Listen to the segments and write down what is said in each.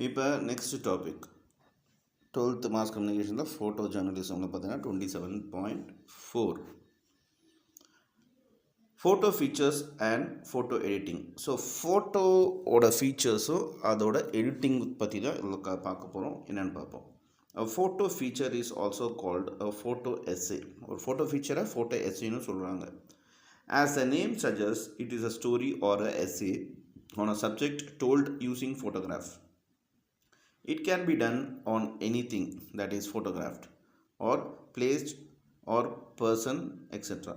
இப்போ next topic 12th mass கம்யூனிகேஷனில் photo ஜேர்னலிசமில் பார்த்தீங்கன்னா 27.4 photo features and photo editing. So ஃபோட்டோவோட ஃபீச்சர்ஸும் அதோட எடிட்டிங் பற்றி தான் இதில் பார்க்க போகிறோம். என்னென்னு பார்ப்போம். Photo feature is also called photo essay. ஒரு ஃபோட்டோ ஃபீச்சரை ஃபோட்டோ எஸ்ஸேன்னு சொல்கிறாங்க. As the name suggests, it is a story or a essay on a subject told using photograph. It can be done on anything that is photographed or placed or person etc.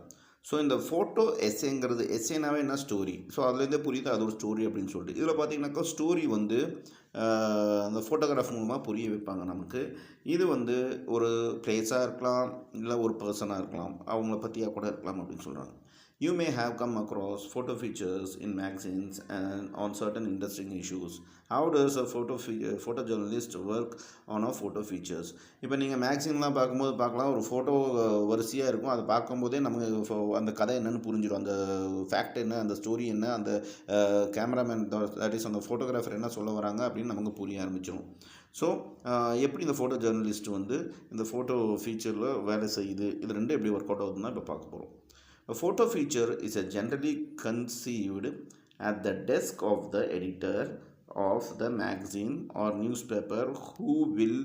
So இந்த photo எஸ்ஸேங்கிறது எஸ்ஸேனாவே என்ன story. So அதுலேருந்தே புரியுது அது ஒரு story அப்படின்னு சொல்லிட்டு. இதில் பார்த்தீங்கன்னாக்கா ஸ்டோரி வந்து அந்த ஃபோட்டோகிராஃப் மூலமாக புரிய வைப்பாங்க நமக்கு. இது வந்து ஒரு பிளேஸாக இருக்கலாம், இல்லை ஒரு பர்சனாக இருக்கலாம், அவங்கள பற்றியாக கூட இருக்கலாம் அப்படின்னு சொல்கிறாங்க. You may have come across photo features in magazines and on certain interesting issues. How does a photojournalist work on a photo features? இப்போ நீங்கள் மேக்சின்லாம் பார்க்கும்போது பார்க்கலாம், ஒரு ஃபோட்டோ வரிசையாக இருக்கும். அதை பார்க்கும்போதே நமக்கு அந்த கதை என்னென்னு புரிஞ்சிடும், அந்த ஃபேக்ட் என்ன, அந்த ஸ்டோரி என்ன, அந்த கேமராமேன் தட் இஸ் அந்த ஃபோட்டோகிராஃபர் என்ன சொல்ல வராங்க அப்படின்னு நமக்கு புரிய ஆரம்பிச்சிடும். ஸோ எப்படி இந்த ஃபோட்டோ ஜேர்னலிஸ்ட் வந்து இந்த ஃபோட்டோ ஃபீச்சரில் வேலை செய்யுது, இது ரெண்டும் எப்படி ஒர்க் அவுட் ஆகுதுன்னா இப்போ பார்க்க போகிறோம். A photo feature is generally conceived at the desk of the editor of the magazine or newspaper who will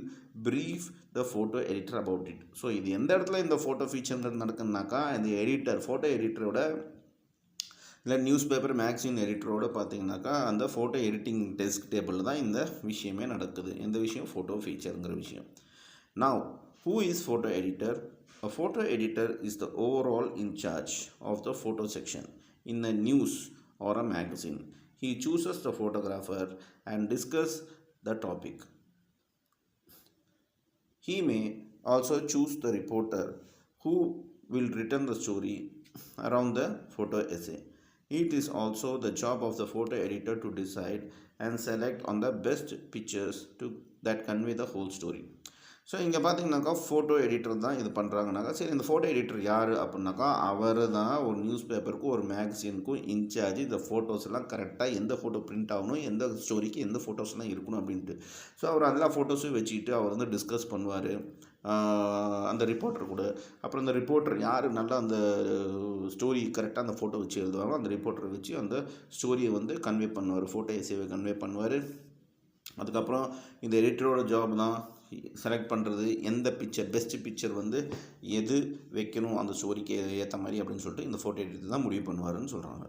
brief the photo editor about it. So இது எந்த இடத்துல இந்த ஃபோட்டோ ஃபீச்சர் நடக்குதுனாக்கா, இந்த எடிட்டர் ஃபோட்டோ எடிட்டரோட இல்லை நியூஸ் பேப்பர் மேக்சின் எடிட்டரோட பார்த்தீங்கன்னாக்கா அந்த photo editing desk டேபிளில் தான் இந்த விஷயமே நடக்குது. எந்த விஷயம்? ஃபோட்டோ ஃபீச்சருங்கிற விஷயம். Now, who is photo editor? A photo editor is the overall in charge of the photo section in a news or a magazine. He chooses the photographer and discuss the topic. He may also choose the reporter who will return the story around the photo essay. It is also the job of the photo editor to decide and select on the best pictures that convey the whole story. So இங்கே பார்த்தீங்கன்னாக்கா photo editor தான் இது பண்ணுறாங்கனாக்கா, சரி இந்த photo editor யார் அப்படின்னாக்கா அவர் தான் ஒரு நியூஸ் பேப்பருக்கும் ஒரு மேக்சினுக்கும் இன்சார்ஜ். இந்த ஃபோட்டோஸ் எல்லாம் கரெக்டாக எந்த ஃபோட்டோ பிரிண்ட் ஆகணும், எந்த ஸ்டோரிக்கு எந்த ஃபோட்டோஸ்லாம் இருக்கணும் அப்படின்ட்டு. ஸோ அவர் எல்லா ஃபோட்டோஸும் வச்சுக்கிட்டு அவர் வந்து டிஸ்கஸ் பண்ணுவார் அந்த ரிப்போர்ட்டர் கூட. அப்புறம் அந்த ரிப்போர்ட்டர் யார் நல்லா அந்த ஸ்டோரி கரெக்டாக அந்த ஃபோட்டோ வச்சு எழுதுவாங்களோ அந்த ரிப்போர்ட்டரை வச்சு அந்த ஸ்டோரியை வந்து கன்வே பண்ணுவார், ஃபோட்டோ எஸ்ஸேவை கன்வே பண்ணுவார். அதுக்கப்புறம் இந்த எடிட்டரோட ஜாப் தான் செலக்ட் பண்ணுறது, எந்த பிக்சர் பெஸ்ட் பிக்சர் வந்து எது வைக்கணும் அந்த ஸ்டோரிக்கு ஏற்ற மாதிரி அப்படின்னு சொல்லிட்டு இந்த ஃபோட்டோ எடிட்டர் தான் முடிவு பண்ணுவாருன்னு சொல்கிறாங்க.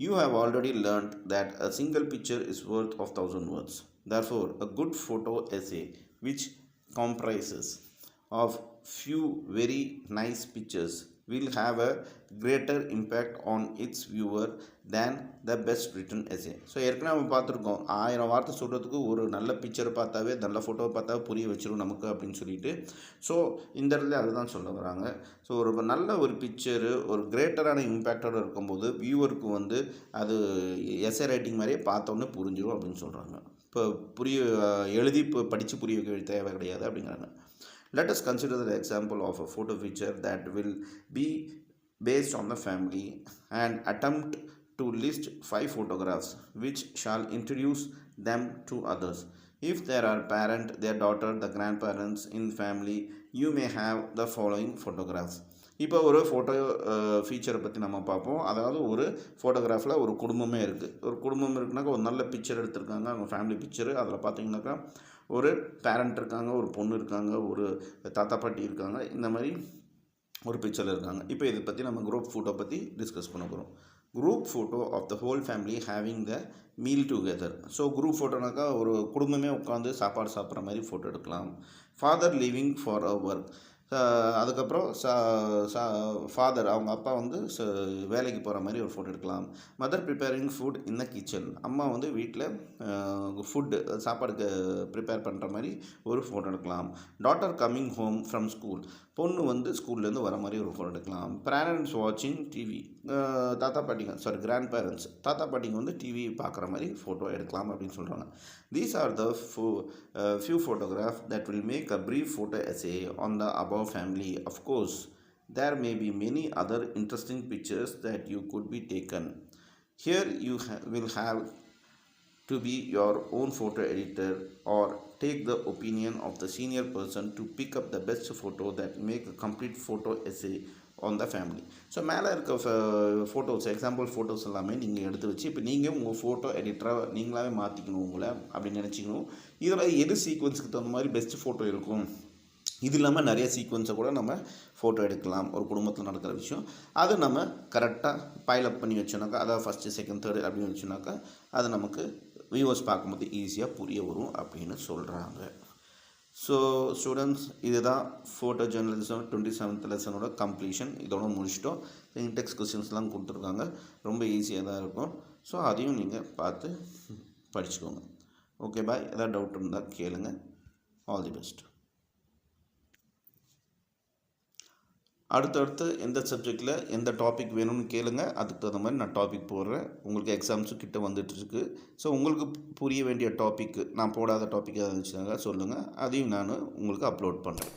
You have already learned that a single picture is worth of 1,000 words. Therefore, a good photo essay which comprises of few very nice pictures will have a greater impact on its viewer than the best written essay. So ஏற்கனவே நம்ம பார்த்துருக்கோம், 1000 வார்த்தை சொல்கிறதுக்கு ஒரு நல்ல பிக்சரை பார்த்தாவே, நல்ல ஃபோட்டோவை பார்த்தாவே புரிய வச்சிடும் நமக்கு அப்படின்னு சொல்லிட்டு. ஸோ இந்த இடத்துல அதுதான் சொல்ல வராங்க. ஸோ ஒரு நல்ல ஒரு பிக்சரு ஒரு கிரேட்டரான இம்பேக்டோடு இருக்கும்போது வியூவருக்கு வந்து அது எஸ்ஏ ரைட்டிங் மாதிரியே பார்த்தோன்னே புரிஞ்சிடும் அப்படின்னு சொல்கிறாங்க. இப்போ எழுதி படித்து புரிய வைக்க தேவை கிடையாது அப்படிங்கிறாங்க. Let us consider the example of a photo feature that will be based on the family and attempt to list 5 photographs which shall introduce them to others. If there are parent, their daughter, the grandparents in family, you may have the following photographs. இப்போ ஒரு photo ஃபீச்சரை பற்றி நம்ம பார்ப்போம். அதாவது ஒரு ஃபோட்டோகிராஃபில் ஒரு குடும்பமே இருக்குது. ஒரு குடும்பம் இருக்குனாக்கா ஒரு நல்ல பிக்சர் எடுத்திருக்காங்க, அவங்க ஃபேமிலி பிக்சரு. அதில் பார்த்தீங்கன்னாக்கா ஒரு பேரண்ட் இருக்காங்க, ஒரு பொண்ணு இருக்காங்க, ஒரு தாத்தா பாட்டி இருக்காங்க, இந்த மாதிரி ஒரு பிக்சரில் இருக்காங்க. இப்போ இதை பற்றி நம்ம குரூப் ஃபோட்டோ பற்றி டிஸ்கஸ் பண்ண போகிறோம். Group photo of the whole family having the meal together. So group ஃபோட்டோனாக்கா ஒரு குடும்பமே உட்காந்து சாப்பாடு சாப்பிட்ற மாதிரி ஃபோட்டோ எடுக்கலாம். Father living for a work. அதுக்கப்புறம் ஃபாதர் அவங்க அப்பா வந்து வேலைக்கு போகிற மாதிரி ஒரு ஃபோட்டோ எடுக்கலாம். Mother preparing food in the kitchen. அம்மா வந்து வீட்டில் ஃபுட்டு சாப்பாடுக்கு ப்ரிப்பேர் பண்ணுற மாதிரி ஒரு ஃபோட்டோ எடுக்கலாம். Daughter coming home from school. பொண்ணு வந்து ஸ்கூல்லேருந்து வர மாதிரி ஒரு ஃபோட்டோ எடுக்கலாம். பேரண்ட்ஸ் வாட்சிங் டிவி. தாத்தா பாட்டிங்க கிராண்ட் பேரண்ட்ஸ் தாத்தா பாட்டிங்க வந்து டிவி பார்க்குற மாதிரி ஃபோட்டோ எடுக்கலாம் அப்படின்னு சொல்கிறாங்க. These are the few photographs that will make a brief photo essay on the above family. Of course, there may be many other interesting pictures that you could be taken. Here you will have to be your own photo editor or take the opinion of the senior person to pick up the best photo that make a complete photo essay on the family. So மேலே இருக்க photos example photos எல்லாமே நீங்கள் எடுத்து வச்சு இப்போ நீங்கள் உங்கள் photo எடிட்டராக நீங்களாகவே மாற்றிக்கணும் உங்களை அப்படின்னு நினச்சிக்கணும். இதில் எது சீக்வன்ஸுக்கு தகுந்த மாதிரி பெஸ்ட் ஃபோட்டோ இருக்கும், இது இல்லாமல் நிறைய சீக்வன்ஸை கூட நம்ம ஃபோட்டோ எடுக்கலாம். ஒரு குடும்பத்தில் நடக்கிற விஷயம் அதை நம்ம கரெக்டாக பைலப் பண்ணி வச்சோன்னாக்கா, அதாவது ஃபஸ்ட்டு செகண்ட் தேர்டு அப்படின்னு வச்சோன்னாக்கா அது நமக்கு வியூவர்ஸ் பார்க்கும்போது ஈஸியாக புரிய வரும் அப்படின்னு சொல்கிறாங்க. ஸோ ஸ்டூடெண்ட்ஸ், இதுதான் ஃபோட்டோ ஜேர்னலிசம் 27th லெசனோட கம்ப்ளீஷன். இதோட முடிச்சிட்டோம். இன்டெக்ஸ் கொஸ்டின்ஸ்லாம் கொடுத்துருக்காங்க, ரொம்ப ஈஸியாக தான் இருக்கும். ஸோ அதையும் நீங்கள் பார்த்து படிச்சுக்கோங்க. Okay bye. எதாவது டவுட் இருந்தால் கேளுங்க. All the best. அடுத்தடுத்து எந்த சப்ஜெக்டில் எந்த டாபிக் வேணும்னு கேளுங்க. அதுக்கு தகுந்த மாதிரி நான் டாபிக் போடுறேன். உங்களுக்கு எக்ஸாம்ஸும் கிட்ட வந்துட்டுருக்கு. ஸோ உங்களுக்கு புரிய வேண்டிய டாபிக், நான் போடாத டாபிக் ஏதாவது இருந்துச்சுனாக்கா சொல்லுங்கள், அதையும் நான் உங்களுக்கு அப்லோட் பண்ணுறேன்.